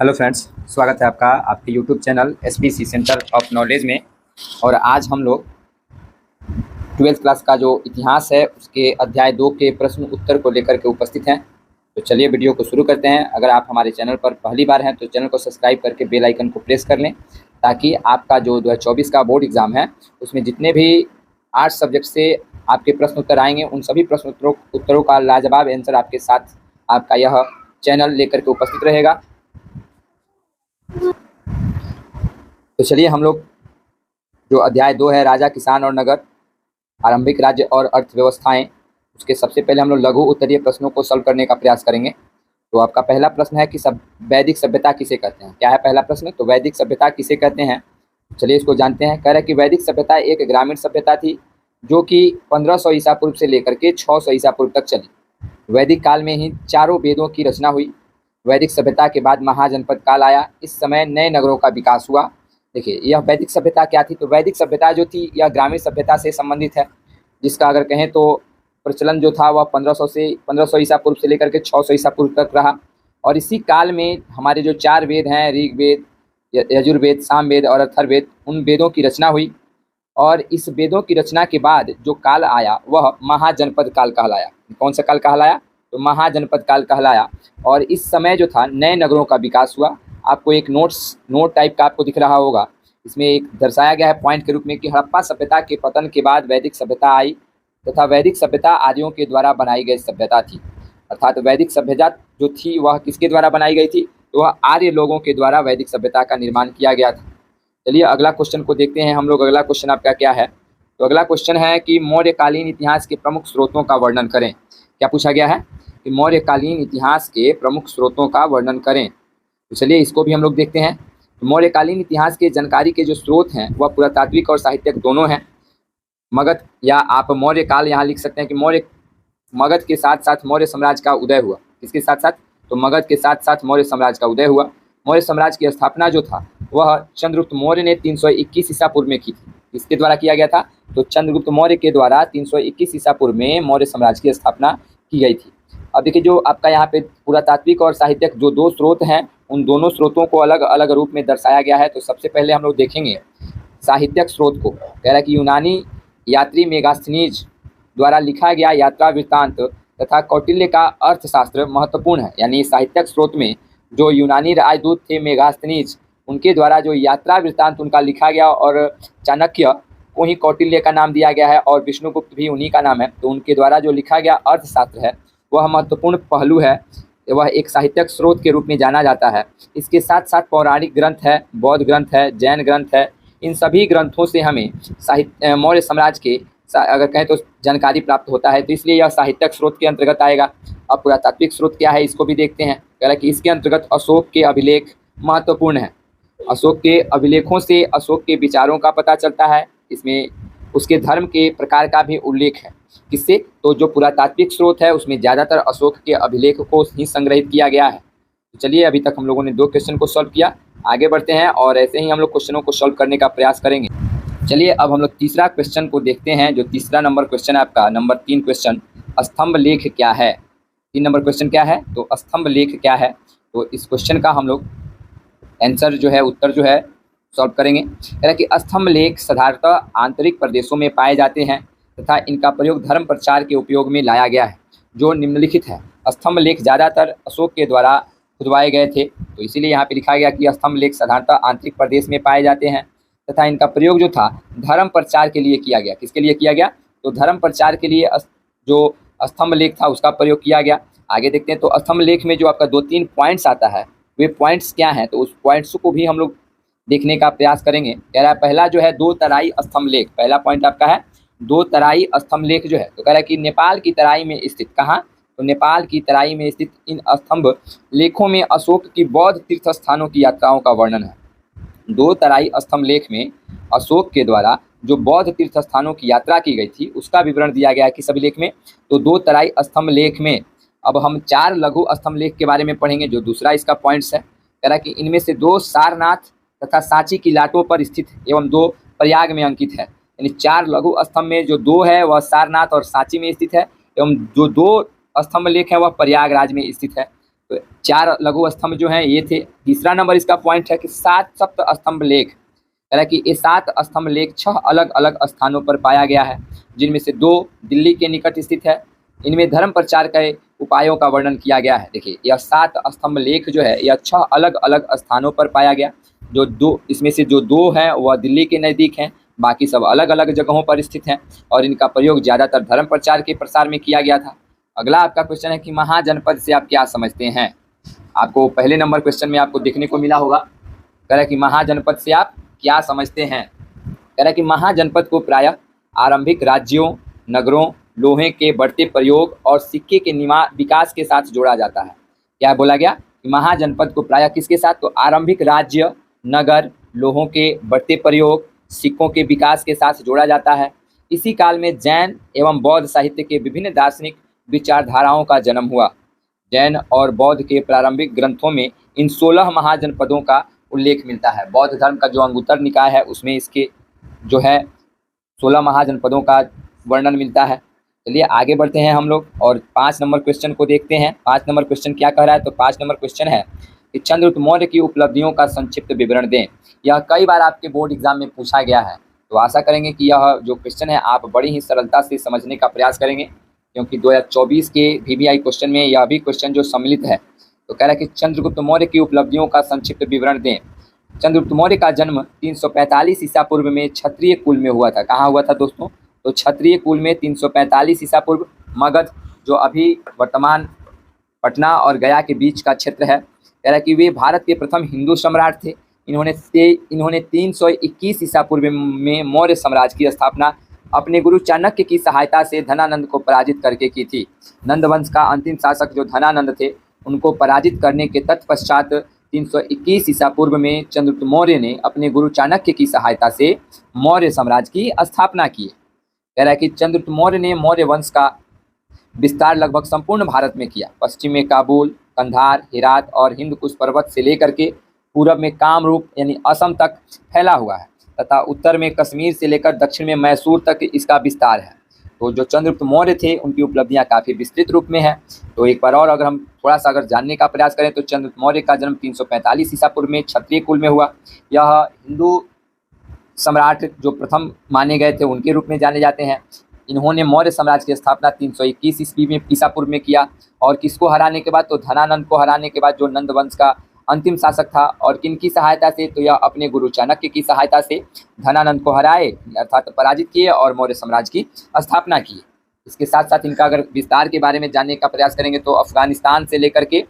Hello friends, स्वागत है आपका आपके YouTube channel SPC centre of knowledge में। और आज हम लोग 12th क्लास का जो इतिहास है उसके अध्याय 2 के प्रश्न उत्तर को लेकर के उपस्थित हैं। तो चलिए वीडियो को शुरू करते हैं। अगर आप हमारे चैनल पर पहली बार हैं तो चैनल को सब्सक्राइब करके बेल आइकन को प्रेस कर लें, ताकि आपका जो 2024 का बोर्ड एग्ज़ाम है उसमें जितने भी 8 सब्जेक्ट से आपके प्रश्न उत्तर आएंगे उन सभी प्रश्न उत्तरों का लाजवाब आंसर आपके साथ आपका यह चैनल लेकर के उपस्थित रहेगा। तो चलिए हम लोग जो अध्याय 2 है राजा, किसान और नगर, आरंभिक राज्य और अर्थव्यवस्थाएं, उसके सबसे पहले हम लोग लघु उत्तरीय प्रश्नों को सॉल्व करने का प्रयास करेंगे। तो आपका पहला प्रश्न है कि वैदिक सभ्यता किसे कहते हैं। क्या है पहला प्रश्न? तो वैदिक सभ्यता किसे कहते हैं, चलिए इसको जानते हैं। कह रहे हैं कि वैदिक सभ्यता एक ग्रामीण सभ्यता थी जो कि 1500 ईसा पूर्व से लेकर के 600 ईसा पूर्व तक चली। वैदिक काल में ही चारों वेदों की रचना हुई। वैदिक सभ्यता के बाद महाजनपद काल आया। इस समय नए नगरों का विकास हुआ। देखिए यह वैदिक सभ्यता क्या थी? तो वैदिक सभ्यता जो थी यह ग्रामीण सभ्यता से संबंधित है, जिसका अगर कहें तो प्रचलन जो था वह 1500 ईसा पूर्व से लेकर के 600 ईसा पूर्व तक रहा। और इसी काल में हमारे जो 4 वेद हैं, ऋग्वेद, यजुर्वेद, सामवेद और अथर्ववेद, उन वेदों की रचना हुई। और इस वेदों की रचना के बाद जो काल आया वह महाजनपद काल कहलाया। कौन सा काल कहलाया? तो महाजनपद काल कहलाया। और इस समय जो था नए नगरों का विकास हुआ। आपको एक नोट टाइप का आपको दिख रहा होगा, इसमें एक दर्शाया गया है पॉइंट के रूप में कि हड़प्पा सभ्यता के पतन के बाद वैदिक सभ्यता आई तथा वैदिक सभ्यता आर्यों के द्वारा बनाई गई सभ्यता थी। अर्थात वैदिक सभ्यता जो थी वह किसके द्वारा बनाई गई थी? तो वह आर्य लोगों के द्वारा वैदिक सभ्यता का निर्माण किया गया था। चलिए अगला क्वेश्चन को देखते हैं हम लोग। अगला क्वेश्चन आपका क्या है? तो अगला क्वेश्चन है कि मौर्यकालीन इतिहास के प्रमुख स्रोतों का वर्णन करें। क्या पूछा गया है कि मौर्यकालीन इतिहास के प्रमुख स्रोतों का वर्णन करें। तो चलिए इसको भी हम लोग देखते हैं। तो मौर्यकालीन इतिहास के जानकारी के जो स्रोत हैं वह पुरातात्विक और साहित्यिक दोनों हैं। मगध, या आप मौर्य काल यहाँ लिख सकते हैं कि मगध के साथ साथ मौर्य साम्राज्य का उदय हुआ। किसके साथ साथ? तो मगध के साथ साथ मौर्य साम्राज्य का उदय हुआ। मौर्य साम्राज्य की स्थापना जो था वह चंद्रगुप्त मौर्य ने 321 ईसा पूर्व में की थी। किसके द्वारा किया गया था? तो चंद्रगुप्त मौर्य के द्वारा 321 ईसा पूर्व में मौर्य साम्राज्य की स्थापना की गई थी। अब देखिए जो आपका यहाँ पे पुरातात्विक और साहित्यिक जो 2 स्रोत हैं उन दोनों स्रोतों को अलग अलग रूप में दर्शाया गया है। तो सबसे पहले हम लोग देखेंगे साहित्यिक स्रोत को। कह रहा है कि यूनानी यात्री मेगास्थनीज द्वारा लिखा गया यात्रा वृत्तांत तथा कौटिल्य का अर्थशास्त्र महत्वपूर्ण है। यानी साहित्यिक स्रोत में जो यूनानी राजदूत थे मेगास्थनीज, उनके द्वारा जो यात्रा वृत्तांत उनका लिखा गया, और चाणक्य को ही कौटिल्य का नाम दिया गया है और विष्णुगुप्त भी उन्हीं का नाम है। तो उनके द्वारा जो लिखा गया अर्थशास्त्र है वह महत्वपूर्ण पहलू है, वह एक साहित्यिक स्रोत के रूप में जाना जाता है। इसके साथ साथ पौराणिक ग्रंथ है, बौद्ध ग्रंथ है, जैन ग्रंथ है। इन सभी ग्रंथों से हमें मौर्य साम्राज्य के अगर कहें तो जानकारी प्राप्त होता है। तो इसलिए यह साहित्यिक स्रोत के अंतर्गत आएगा। अब पुरातात्विक स्रोत क्या है इसको भी देखते हैं। कह रहा है कि इसके अंतर्गत अशोक के अभिलेख महत्वपूर्ण है। अशोक के अभिलेखों से अशोक के विचारों का पता चलता है। इसमें उसके धर्म के प्रकार का भी उल्लेख है। किससे? तो जो पुरातात्विक स्रोत है उसमें ज़्यादातर अशोक के अभिलेख को ही संग्रहित किया गया है। तो चलिए अभी तक हम लोगों ने 2 क्वेश्चन को सॉल्व किया, आगे बढ़ते हैं और ऐसे ही हम लोग क्वेश्चनों को सॉल्व करने का प्रयास करेंगे। चलिए अब हम लोग तीसरा क्वेश्चन को देखते हैं। जो तीसरा नंबर क्वेश्चन है आपका, नंबर 3 क्वेश्चन, स्तंभ लेख क्या है। 3 नंबर क्वेश्चन क्या है? तो स्तंभ लेख क्या है। तो इस क्वेश्चन का हम लोग आंसर जो है, उत्तर जो है सॉल्व करेंगे। कह रहा कि स्तंभ लेख साधारणतः आंतरिक प्रदेशों में पाए जाते हैं तथा इनका प्रयोग धर्म प्रचार के उपयोग में लाया गया है। जो निम्नलिखित है, स्तंभ लेख ज़्यादातर अशोक के द्वारा खुदवाए गए थे। तो इसीलिए यहाँ पे लिखा गया कि स्तंभ लेख साधारणतः आंतरिक प्रदेश में पाए जाते हैं तथा इनका प्रयोग जो था धर्म प्रचार के लिए किया गया। किसके लिए किया गया? तो धर्म प्रचार के लिए जो स्तंभ लेख था उसका प्रयोग किया गया। आगे देखते हैं। तो स्तंभ लेख में जो आपका 2-3 पॉइंट्स आता है, वे पॉइंट्स क्या हैं? तो उस पॉइंट्स को भी हम लोग देखने का प्रयास करेंगे। कह रहा है पहला जो है 2 तराई स्तंभ लेख। पहला पॉइंट आपका है 2 तराई स्तंभ लेख जो है। तो कह रहा है कि नेपाल की तराई में स्थित, कहाँ? तो नेपाल की तराई में स्थित इन स्तंभ लेखों में अशोक की बौद्ध तीर्थ स्थानों की यात्राओं का वर्णन है। 2 तराई स्तंभ लेख में अशोक के द्वारा जो बौद्ध तीर्थ स्थानों की यात्रा की गई थी उसका विवरण दिया गया है किस अभिलेख में? तो 2 तराई स्तंभ लेख में। अब हम 4 लघु स्तंभ लेख के बारे में पढ़ेंगे, जो दूसरा इसका पॉइंट्स है। कह रहा है कि इनमें से 2 सारनाथ तथा सांची की लाटों पर स्थित एवं 2 प्रयाग में अंकित है। यानी 4 लघु स्तंभ में जो 2 है वह सारनाथ और सांची में स्थित है, एवं जो 2 स्तंभ लेख है वह प्रयागराज में स्थित है। तो 4 लघु स्तंभ जो हैं ये थे। तीसरा नंबर इसका पॉइंट है कि 7 सप्त स्तंभ लेख, कह रहा है कि ये 7 स्तंभ लेख 6 अलग अलग स्थानों पर पाया गया है, जिनमें से 2 दिल्ली के निकट स्थित है। इनमें धर्म प्रचार के उपायों का वर्णन किया गया है। देखिए यह 7 स्तंभ लेख जो है यह 6 अलग अलग स्थानों पर पाया गया, जो 2 इसमें से जो 2 हैं वह दिल्ली के नज़दीक हैं, बाकी सब अलग अलग जगहों पर स्थित हैं और इनका प्रयोग ज़्यादातर धर्म प्रचार के प्रसार में किया गया था। अगला आपका क्वेश्चन है कि महाजनपद से आप क्या समझते हैं। आपको पहले नंबर क्वेश्चन में आपको देखने को मिला होगा, कह रहा है कि महाजनपद से आप क्या समझते हैं। कह रहा है कि महाजनपद को प्रायः आरंभिक राज्यों, नगरों, लोहे के बढ़ते प्रयोग और सिक्के के विकास के साथ जोड़ा जाता है। क्या बोला गया कि महाजनपद को प्रायः किसके साथ, तो आरंभिक राज्य, नगर, लोहों के बढ़ते प्रयोग, सिक्कों के विकास के साथ जोड़ा जाता है। इसी काल में जैन एवं बौद्ध साहित्य के विभिन्न दार्शनिक विचारधाराओं का जन्म हुआ। जैन और बौद्ध के प्रारंभिक ग्रंथों में इन 16 महाजनपदों का उल्लेख मिलता है। बौद्ध धर्म का जो अंगुत्तर निकाय है उसमें इसके जो है 16 महाजनपदों का वर्णन मिलता है। चलिए आगे बढ़ते हैं हम लोग और 5 नंबर क्वेश्चन को देखते हैं। 5 नंबर क्वेश्चन क्या कह रहा है, तो 5 नंबर क्वेश्चन है कि चंद्रगुप्त मौर्य की उपलब्धियों का संक्षिप्त विवरण दें। यह कई बार आपके बोर्ड एग्जाम में पूछा गया है, तो आशा करेंगे कि यह जो क्वेश्चन है आप बड़ी ही सरलता से समझने का प्रयास करेंगे, क्योंकि 2024 के VBI क्वेश्चन में यह भी क्वेश्चन जो सम्मिलित है। तो कह रहा है कि चंद्रगुप्त मौर्य की उपलब्धियों का संक्षिप्त विवरण दें। चंद्रगुप्त मौर्य का जन्म 345 ईसा पूर्व में क्षत्रिय कुल में हुआ था। कहाँ हुआ था दोस्तों, तो क्षत्रिय कुल में 345 ईसा पूर्व, मगध जो अभी वर्तमान पटना और गया के बीच का क्षेत्र है। कह रहा है कि वे भारत के प्रथम हिंदू सम्राट थे। इन्होंने 321 ईसा पूर्व में मौर्य साम्राज्य की स्थापना अपने गुरु चाणक्य की सहायता से धनानंद को पराजित करके की थी। नंद वंश का अंतिम शासक जो धनानंद थे उनको पराजित करने के तत्पश्चात 321 ईसा पूर्व में चंद्रगुप्त मौर्य ने अपने गुरु चाणक्य की सहायता से मौर्य साम्राज्य की स्थापना की। कह रहा है कि चंद्रगुप्त मौर्य ने मौर्य वंश का विस्तार लगभग संपूर्ण भारत में किया। पश्चिम में काबुल, कंधार, हेरात और हिंदकुश पर्वत से लेकर के पूरब में कामरूप यानी असम तक फैला हुआ है तथा उत्तर में कश्मीर से लेकर दक्षिण में मैसूर तक इसका विस्तार है। तो जो चंद्रगुप्त मौर्य थे उनकी उपलब्धियां काफ़ी विस्तृत रूप में है। तो एक बार और अगर हम थोड़ा सा अगर जानने का प्रयास करें तो चंद्रगुप्त मौर्य का जन्म 345 ईसा पूर्व में क्षत्रिय कुल में हुआ। यह हिंदू सम्राट जो प्रथम माने गए थे उनके रूप में जाने जाते हैं। इन्होंने मौर्य साम्राज्य की स्थापना 321 ईस्वी में ईसा पूर्व में किया और किसको हराने के बाद, तो धनानंद को हराने के बाद जो नंद वंश का अंतिम शासक था। और किनकी सहायता से, तो यह अपने गुरु चाणक्य की सहायता से धनानंद को हराए अर्थात पराजित किए और मौर्य साम्राज्य की स्थापना की। इसके साथ साथ इनका अगर विस्तार के बारे में जानने का प्रयास करेंगे तो अफगानिस्तान से लेकर के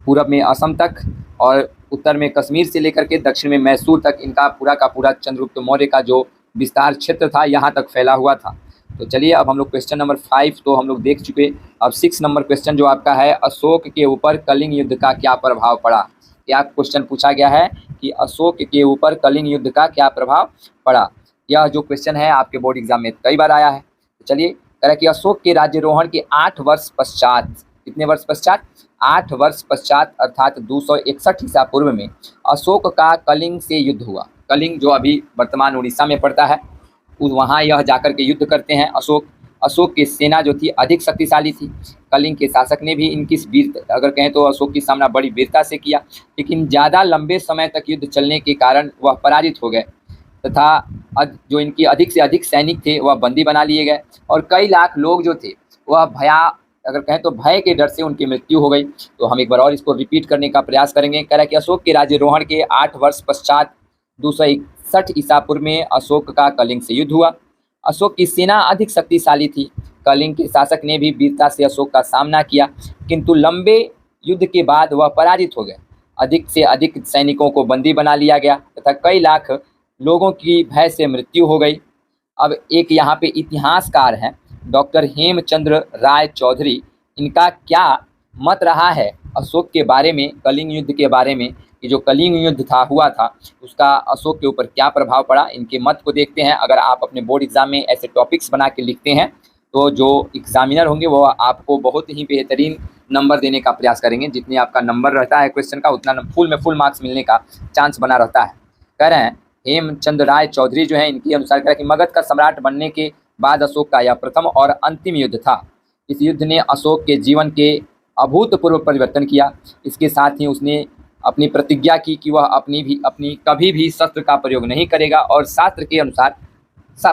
पूरब में असम तक और उत्तर में कश्मीर से लेकर के दक्षिण में मैसूर तक इनका पूरा का पूरा चंद्रगुप्त मौर्य का जो विस्तार क्षेत्र था यहाँ तक फैला हुआ था। तो चलिए अब हम लोग क्वेश्चन नंबर 5 तो हम लोग देख चुके। अब 6 नंबर क्वेश्चन जो आपका है, अशोक के ऊपर कलिंग युद्ध का क्या प्रभाव पड़ा। क्या क्वेश्चन पूछा गया है कि अशोक के ऊपर कलिंग युद्ध का क्या प्रभाव पड़ा। यह जो क्वेश्चन है आपके बोर्ड एग्जाम में कई बार आया है। तो चलिए कह रहा है कि अशोक के राज्यरोहण के 8 वर्ष पश्चात, कितने वर्ष पश्चात, 8 वर्ष पश्चात अर्थात 261 ईसा पूर्व में अशोक का कलिंग से युद्ध हुआ। कलिंग जो अभी वर्तमान उड़ीसा में पड़ता है, वहाँ यह जाकर के युद्ध करते हैं अशोक की सेना जो थी अधिक शक्तिशाली थी। कलिंग के शासक ने भी इनकी अगर कहें तो अशोक की सामना बड़ी वीरता से किया, लेकिन ज़्यादा लंबे समय तक युद्ध चलने के कारण वह पराजित हो गए तथा जो इनकी अधिक से अधिक सैनिक थे वह बंदी बना लिए गए और कई लाख लोग जो थे वह अगर कहें तो भय के डर से उनकी मृत्यु हो गई। तो हम एक बार और इसको रिपीट करने का प्रयास करेंगे। कह रहा है कि अशोक के राज्यरोहण के 8 वर्ष पश्चात 261 ईसा पूर्व में अशोक का कलिंग से युद्ध हुआ। अशोक की सेना अधिक शक्तिशाली थी। कलिंग के शासक ने भी वीरता से अशोक का सामना किया, किंतु लंबे युद्ध के बाद वह पराजित हो गए। अधिक से अधिक सैनिकों को बंदी बना लिया गया तथा कई लाख लोगों की भय से मृत्यु हो गई। अब एक यहाँ पे इतिहासकार हैं डॉक्टर हेमचंद्र राय चौधरी, इनका क्या मत रहा है अशोक के बारे में, कलिंग युद्ध के बारे में, कि जो कलिंग युद्ध हुआ था उसका अशोक के ऊपर क्या प्रभाव पड़ा, इनके मत को देखते हैं। अगर आप अपने बोर्ड एग्जाम में ऐसे टॉपिक्स बना के लिखते हैं तो जो एग्जामिनर होंगे वो आपको बहुत ही बेहतरीन नंबर देने का प्रयास करेंगे। जितने आपका नंबर रहता है क्वेश्चन का उतना फुल मार्क्स मिलने का चांस बना रहता है। कह रहे हैं हेमचंद्र राय चौधरी जो है, इनके अनुसार कह रहे हैं कि मगध का सम्राट बनने के बाद अशोक का यह प्रथम और अंतिम युद्ध था। इस युद्ध ने अशोक के जीवन के अभूतपूर्व परिवर्तन किया। इसके साथ ही उसने अपनी प्रतिज्ञा की कि वह अपनी कभी भी शस्त्र का प्रयोग नहीं करेगा और शास्त्र के अनुसार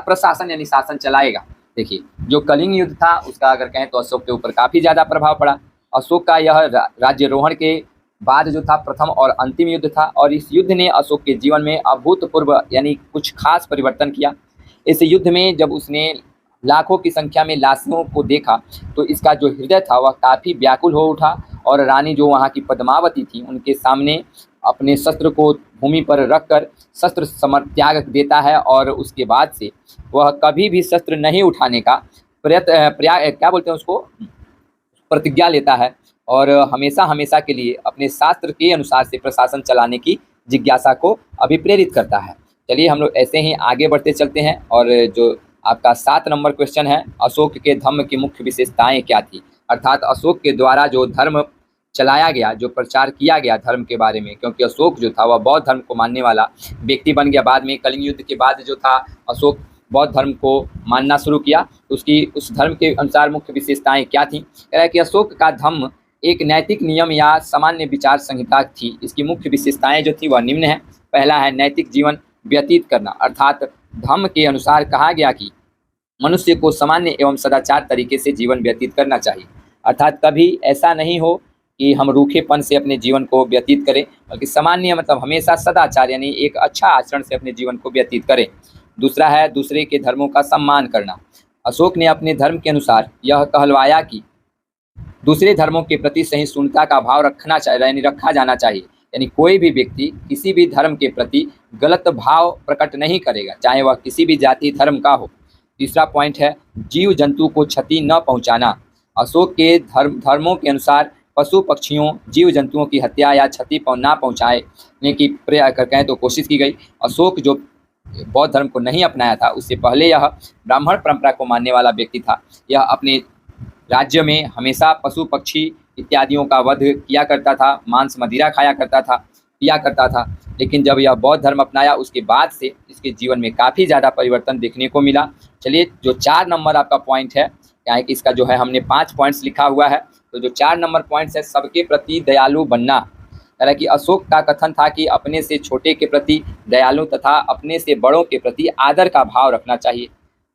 प्रशासन यानी शासन चलाएगा। देखिए, जो कलिंग युद्ध था उसका अगर कहें तो अशोक के ऊपर काफ़ी ज़्यादा प्रभाव पड़ा। अशोक का यह राज्यारोहण के बाद जो था प्रथम और अंतिम युद्ध था और इस युद्ध ने अशोक के जीवन में अभूतपूर्व यानी कुछ खास परिवर्तन किया। इस युद्ध में जब उसने लाखों की संख्या में लाशों को देखा तो इसका जो हृदय था वह काफ़ी व्याकुल हो उठा और रानी जो वहाँ की पद्मावती थी उनके सामने अपने शस्त्र को भूमि पर रखकर शस्त्र त्याग देता है और उसके बाद से वह कभी भी शस्त्र नहीं उठाने का क्या बोलते हैं उसको, प्रतिज्ञा लेता है और हमेशा हमेशा के लिए अपने शास्त्र के अनुसार से प्रशासन चलाने की जिज्ञासा को अभिप्रेरित करता है। चलिए हम लोग ऐसे ही आगे बढ़ते चलते हैं और जो आपका 7 नंबर क्वेश्चन है, अशोक के धर्म की मुख्य विशेषताएं क्या थी। अर्थात अशोक के द्वारा जो धर्म चलाया गया, जो प्रचार किया गया धर्म के बारे में, क्योंकि अशोक जो था वह बौद्ध धर्म को मानने वाला व्यक्ति बन गया। बाद में कलिंग युद्ध के बाद जो था अशोक बौद्ध धर्म को मानना शुरू किया। उसकी उस धर्म के अनुसार मुख्य विशेषताएं क्या थी। कह रहा है कि अशोक का धर्म एक नैतिक नियम या सामान्य विचार संहिता थी। इसकी मुख्य विशेषताएं जो थी वह निम्न है। पहला है नैतिक जीवन व्यतीत करना, अर्थात धर्म के अनुसार कहा गया कि मनुष्य को सामान्य एवं सदाचार तरीके से जीवन व्यतीत करना चाहिए। अर्थात कभी ऐसा नहीं हो कि हम रूखेपन से अपने जीवन को व्यतीत करें, बल्कि सामान्य मतलब हमेशा सदाचार यानी एक अच्छा आचरण से अपने जीवन को व्यतीत करें। दूसरा है दूसरे के धर्मों का सम्मान करना। अशोक ने अपने धर्म के अनुसार यह कहलवाया कि दूसरे धर्मों के प्रति सहिष्णुता का भाव रखा जाना चाहिए, यानी कोई भी व्यक्ति किसी भी धर्म के प्रति गलत भाव प्रकट नहीं करेगा, चाहे वह किसी भी जाति धर्म का हो। तीसरा पॉइंट है जीव जंतु को क्षति न पहुंचाना। अशोक के धर्मों के अनुसार पशु पक्षियों जीव जंतुओं की हत्या या क्षति ना पहुंचाने की कहें तो कोशिश की गई। अशोक जो बौद्ध धर्म को नहीं अपनाया था उससे पहले यह ब्राह्मण परंपरा को मानने वाला व्यक्ति था। यह अपने राज्य में हमेशा पशु पक्षी इत्यादियों का वध किया करता था, मांस मदिरा खाया करता था, पिया करता था। लेकिन जब यह बौद्ध धर्म अपनाया उसके बाद से इसके जीवन में काफ़ी ज़्यादा परिवर्तन देखने को मिला। चलिए जो 4 नंबर आपका पॉइंट है, क्या है कि इसका जो है हमने 5 पॉइंट्स लिखा हुआ है, तो जो 4 नंबर पॉइंट्स है सबके प्रति दयालु बनना। हालांकि अशोक का कथन था कि अपने से छोटे के प्रति दयालु तथा अपने से बड़ों के प्रति आदर का भाव रखना चाहिए।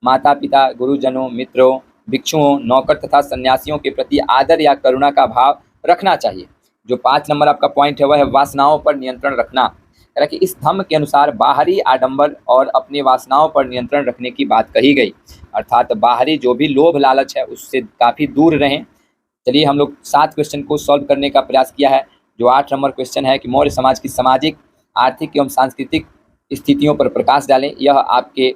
माता पिता, गुरुजनों, मित्रों, भिक्षुओं, नौकर तथा सन्यासियों के प्रति आदर या करुणा का भाव रखना चाहिए। जो 5 नंबर आपका पॉइंट है वह है वासनाओं पर नियंत्रण रखना। हालांकि इस धर्म के अनुसार बाहरी आडंबर और अपने वासनाओं पर नियंत्रण रखने की बात कही गई, अर्थात बाहरी जो भी लोभ लालच है उससे काफ़ी दूर रहें। चलिए हम लोग 7 क्वेश्चन को सॉल्व करने का प्रयास किया है। जो 8 नंबर क्वेश्चन है कि मौर्य समाज की सामाजिक, आर्थिक एवं सांस्कृतिक स्थितियों पर प्रकाश डालें। यह आपके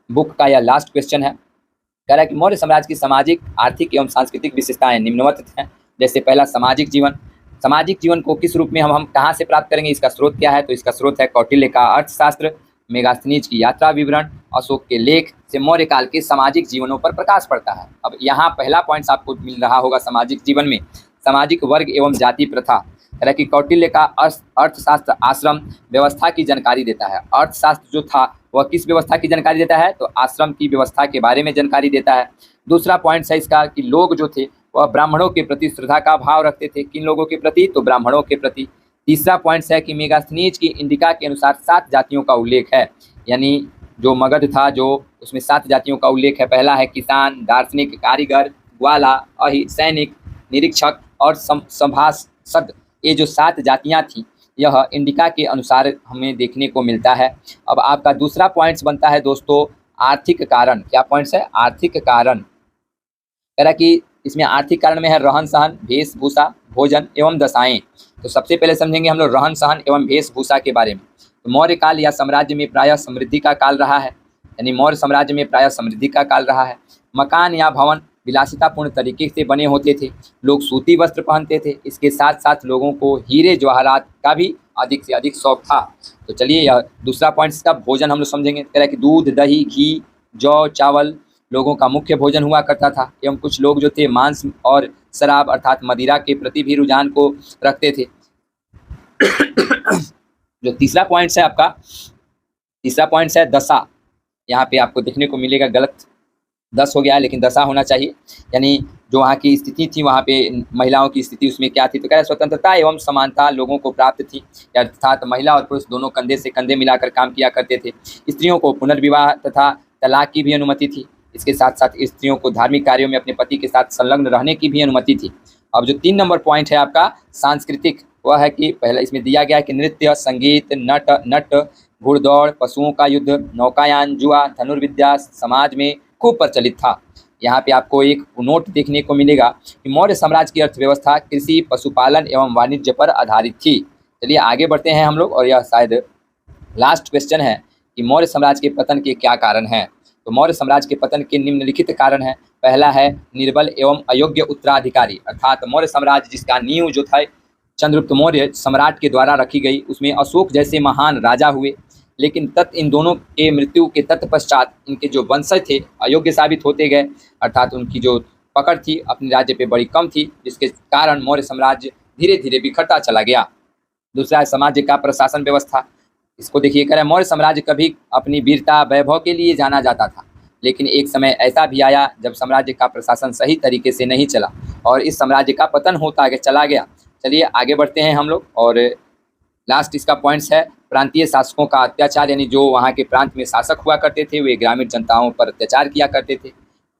बुक का यह लास्ट क्वेश्चन है। कह रहा है कि मौर्य साम्राज्य की सामाजिक, आर्थिक एवं सांस्कृतिक विशेषताएं निम्नवत हैं। जैसे पहला सामाजिक जीवन। सामाजिक जीवन को किस रूप में हम कहाँ से प्राप्त करेंगे, इसका स्रोत क्या है, तो इसका स्रोत है कौटिल्य का अर्थशास्त्र, मेगास्थनीज की यात्रा विवरण, अशोक के लेख से मौर्य काल के सामाजिक जीवनों पर प्रकाश पड़ता है। अब यहाँ पहला पॉइंट आपको मिल रहा होगा सामाजिक जीवन में, सामाजिक वर्ग एवं जाति प्रथा। यानी कि कौटिल्य का अर्थशास्त्र आश्रम व्यवस्था की जानकारी देता है। अर्थशास्त्र जो था वह किस व्यवस्था की जानकारी देता है, तो आश्रम की व्यवस्था के बारे में जानकारी देता है। दूसरा पॉइंट है इसका कि लोग जो थे वह ब्राह्मणों के प्रति श्रद्धा का भाव रखते थे। किन लोगों के प्रति, तो ब्राह्मणों के प्रति। तीसरा पॉइंट है कि मेगास्थनीज की इंडिका के अनुसार 7 जातियों का उल्लेख है, यानी जो मगध था जो उसमें 7 जातियों का उल्लेख है। पहला है किसान, दार्शनिक, कारीगर, ग्वाला, अहि, सैनिक, निरीक्षक और सभासद। ये जो 7 जातियाँ थीं यह इंडिका के अनुसार हमें देखने को मिलता है। अब आपका दूसरा पॉइंट्स बनता है दोस्तों आर्थिक कारण। क्या पॉइंट्स है, आर्थिक कारण। कह रहा कि इसमें आर्थिक कारण में है रहन सहन, वेशभूषा, भोजन एवं दशाएं। तो सबसे पहले समझेंगे हम लोग रहन सहन एवं वेशभूषा के बारे में। तो मौर्य काल या साम्राज्य में प्रायः समृद्धि का काल रहा है, यानी मौर्य साम्राज्य में प्रायः समृद्धि का काल रहा है। मकान या भवन विलासितापूर्ण तरीके से बने होते थे, लोग सूती वस्त्र पहनते थे। इसके साथ साथ लोगों को हीरे जवाहरात का भी अधिक से अधिक शौक था। तो चलिए यह दूसरा पॉइंट इसका भोजन हम लोग समझेंगे। कह रहा है कि दूध, दही, घी, जौ, चावल लोगों का मुख्य भोजन हुआ करता था एवं कुछ लोग जो थे मांस और शराब अर्थात मदिरा के प्रति भी रुझान को रखते थे। जो तीसरा पॉइंट है आपका, तीसरा पॉइंट है दशा। यहाँ पे आपको देखने को मिलेगा गलत 10 हो गया है, लेकिन दशा होना चाहिए, यानी जो वहाँ की स्थिति थी, वहाँ पे महिलाओं की स्थिति उसमें क्या थी, तो कह रहे स्वतंत्रता एवं समानता लोगों को प्राप्त थी, अर्थात महिला और पुरुष दोनों कंधे से कंधे मिलाकर काम किया करते थे। स्त्रियों को पुनर्विवाह तथा तलाक की भी अनुमति थी। इसके साथ साथ स्त्रियों को धार्मिक कार्यों में अपने पति के साथ संलग्न रहने की भी अनुमति थी। अब जो 3 नंबर पॉइंट है आपका सांस्कृतिक, वह है कि पहला इसमें दिया गया है कि नृत्य, संगीत, नट, घुड़दौड़, पशुओं का युद्ध, नौकायान, जुआ, धनुर्विद्या समाज में खूब प्रचलित था। यहाँ पे आपको एक नोट देखने को मिलेगा कि मौर्य साम्राज्य की अर्थव्यवस्था कृषि, पशुपालन एवं वाणिज्य पर आधारित थी। चलिए आगे बढ़ते हैं हम लोग, और यह शायद लास्ट क्वेश्चन है कि मौर्य साम्राज्य के पतन के क्या कारण हैं। तो मौर्य साम्राज्य के पतन के निम्नलिखित कारण हैं। पहला है निर्बल एवं अयोग्य उत्तराधिकारी, अर्थात मौर्य साम्राज्य जिसका नींव जो था चंद्रगुप्त मौर्य सम्राट के द्वारा रखी गई, उसमें अशोक जैसे महान राजा हुए, लेकिन इन दोनों के मृत्यु के तत्पश्चात इनके जो वंशज थे अयोग्य साबित होते गए, अर्थात उनकी जो पकड़ थी अपने राज्य पे बड़ी कम थी, जिसके कारण मौर्य साम्राज्य धीरे धीरे बिखरता चला गया। दूसरा है समाज का प्रशासन व्यवस्था। इसको देखिए, कह रहे मौर्य साम्राज्य कभी अपनी वीरता वैभव के लिए जाना जाता था, लेकिन एक समय ऐसा भी आया जब साम्राज्य का प्रशासन सही तरीके से नहीं चला और इस साम्राज्य का पतन होता चला गया। चलिए आगे बढ़ते हैं हम लोग, और लास्ट इसका पॉइंट्स है प्रांतीय शासकों का अत्याचार, यानी जो वहाँ के प्रांत में शासक हुआ करते थे वे ग्रामीण जनताओं पर अत्याचार किया करते थे।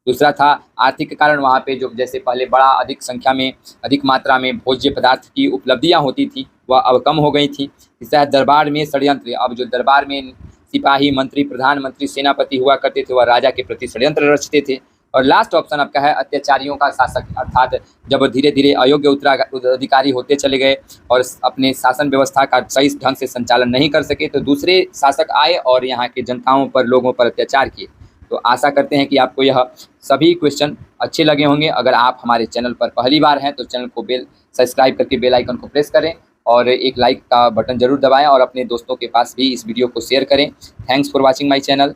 दूसरा था आर्थिक कारण, वहाँ पे जो जैसे पहले बड़ा अधिक संख्या में अधिक मात्रा में भोज्य पदार्थ की उपलब्धियाँ होती थी वह अब कम हो गई थी। तीसरा दरबार में षड्यंत्र, अब जो दरबार में सिपाही, मंत्री, प्रधानमंत्री, सेनापति हुआ करते थे वह राजा के प्रति षड्यंत्र रचते थे। और लास्ट ऑप्शन आपका है अत्याचारियों का शासक, अर्थात जब धीरे धीरे अयोग्य उत्तराधिकारी होते चले गए और अपने शासन व्यवस्था का सही ढंग से संचालन नहीं कर सके तो दूसरे शासक आए और यहाँ के जनताओं पर, लोगों पर अत्याचार किए। तो आशा करते हैं कि आपको यह सभी क्वेश्चन अच्छे लगे होंगे। अगर आप हमारे चैनल पर पहली बार हैं तो चैनल को सब्सक्राइब करके बेल आइकन को प्रेस करें और एक लाइक का बटन जरूर दबाएं और अपने दोस्तों के पास भी इस वीडियो को शेयर करें। Thanks for watching my channel.